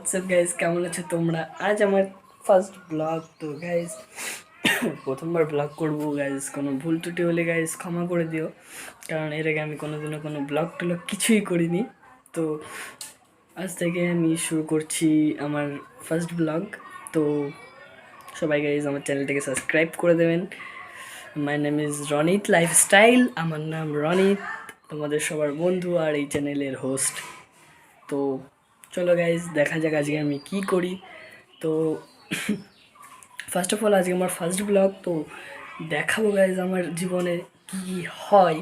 WhatsApp guys, কেমন আছো তোমরা? আজ আমার ফার্স্ট ব্লগ। তো গাইজ প্রথমবার ব্লগ করবো গাইজ, কোনো ভুল ত্রুটি হলে গাইজ ক্ষমা করে দিও, কারণ এর আগে আমি কোনোদিনও কোনো ব্লগ টলগ কিছুই করিনি। তো আজ থেকে আমি শুরু করছি আমার ফার্স্ট ব্লগ। তো সবাই গাইজ আমার চ্যানেলটাকে সাবস্ক্রাইব করে দেবেন। My name is Ronit lifestyle, আমার নাম রনিত, তোমাদের সবার বন্ধু আর এই চ্যানেলের হোস্ট। তো চলো গাইজ দেখা যাক আজকে আমি কি করি। তো ফার্স্ট অফ অল আজকে আমার ফার্স্ট ব্লগ। তো দেখাবো গাইজ আমার জীবনে কি হয়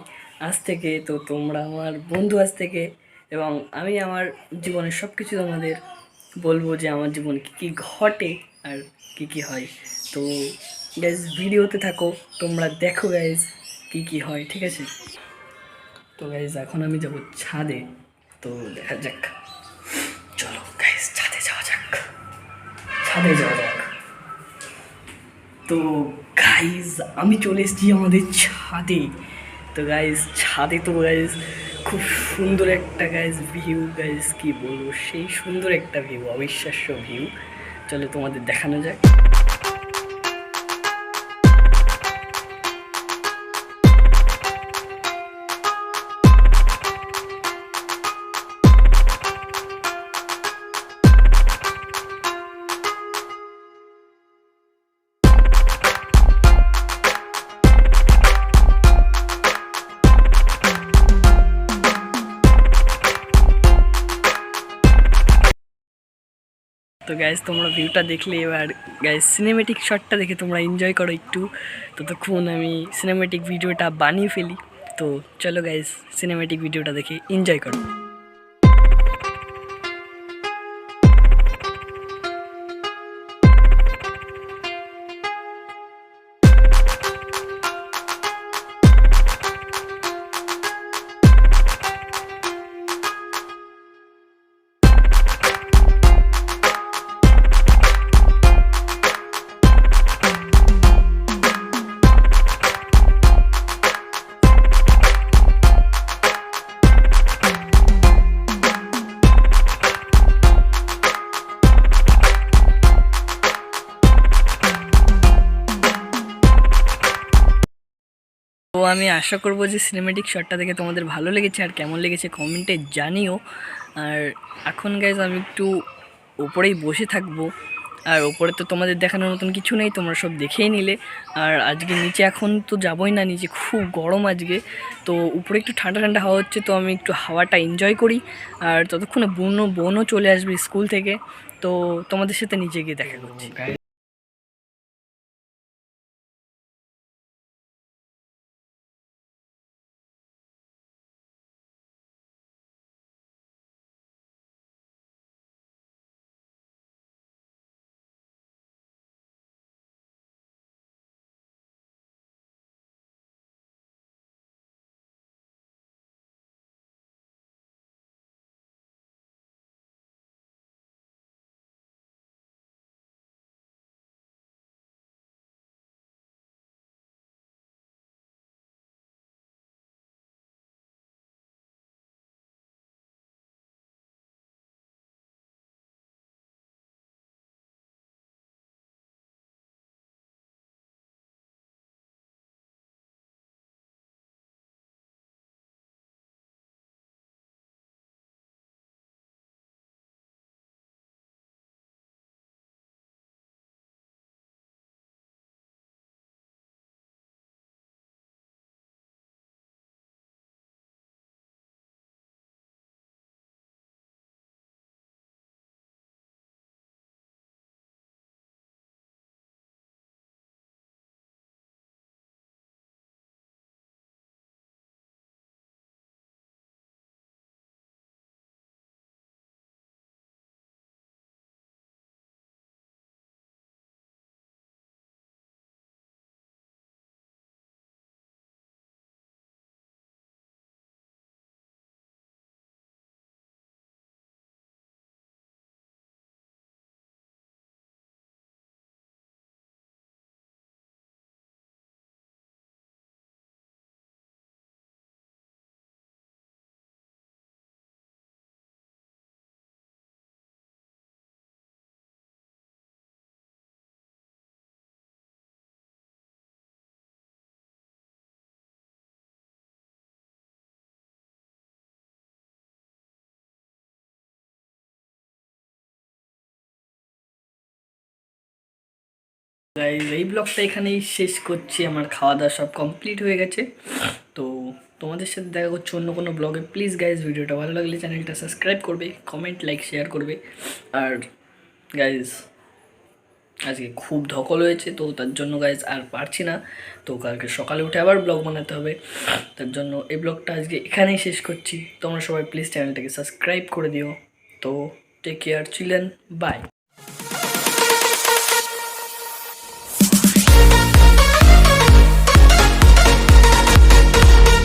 আজ থেকে। তো তোমরা আমার বন্ধু আজ থেকে, এবং আমি আমার জীবনের সব কিছু তোমাদের বলবো যে আমার জীবনে কী কী ঘটে আর কি কি হয়। তো গাইজ ভিডিওতে থাকো, তোমরা দেখো গাইজ কি কি হয়, ঠিক আছে? তো গাইজ এখন আমি যাবো ছাদে, তো দেখা যাক। চলো গাইজ ছাদে যাওয়া যাক, ছাদে যাওয়া যাক। তো গাইজ আমি চলে এসেছি আমাদের ছাদে। তো গাইজ ছাদে তো গাইজ খুব সুন্দর একটা গাইজ ভিউ, গাইজ কি বলবো, সেই সুন্দর একটা ভিউ, অবিশ্বাস্য ভিউ। চলো তোমাদের দেখানো যাক। তো গাইজ তোমরা ভিউটা দেখলে, এবার গাইজ সিনেমেটিক শটটা দেখে তোমরা এনজয় করো একটু। ততক্ষণ আমি সিনেমেটিক ভিডিওটা বানিয়ে ফেলি। তো চলো গাইজ সিনেমেটিক ভিডিওটা দেখে এনজয় করো। তো আমি আশা করবো যে সিনেমেটিক শটটা দেখে তোমাদের ভালো লেগেছে, আর কেমন লেগেছে কমেন্টে জানিও। আর এখন গাইজ আমি একটু ওপরেই বসে থাকবো, আর ওপরে তো তোমাদের দেখানোর মতন কিছু নেই, তোমরা সব দেখেই নিলে। আর আজকে নিচে এখন তো যাবোই না, নিচে খুব গরম আজকে। তো উপরে একটু ঠান্ডা ঠান্ডা হাওয়া হচ্ছে, তো আমি একটু হাওয়াটা এনজয় করি। আর ততক্ষণে বোনও চলে আসবে স্কুল থেকে। তো তোমাদের সাথে নিচে গিয়ে দেখা করছি। গাইজ এই ব্লগটা এখানেই শেষ করছি, আমার খাওয়া দাওয়া সব কমপ্লিট হয়ে গেছে। তো তোমাদের সাথে দেখা করছে অন্য কোনো ব্লগে। প্লিজ গাইজ ভিডিওটা ভালো লাগলে চ্যানেলটা সাবস্ক্রাইব করবে, কমেন্ট লাইক শেয়ার করবে। আর গাইজ আজকে খুব ধকল হয়েছে, তো তার জন্য গাইজ আর পারছি না। তো কালকে সকালে উঠে আবার ব্লগ বানাতে হবে, তার জন্য এই ব্লগটা আজকে এখানেই শেষ করছি। তোমরা সবাই প্লিজ চ্যানেলটাকে সাবস্ক্রাইব করে দিও। তো টেক কেয়ার, চিলেন, বাই।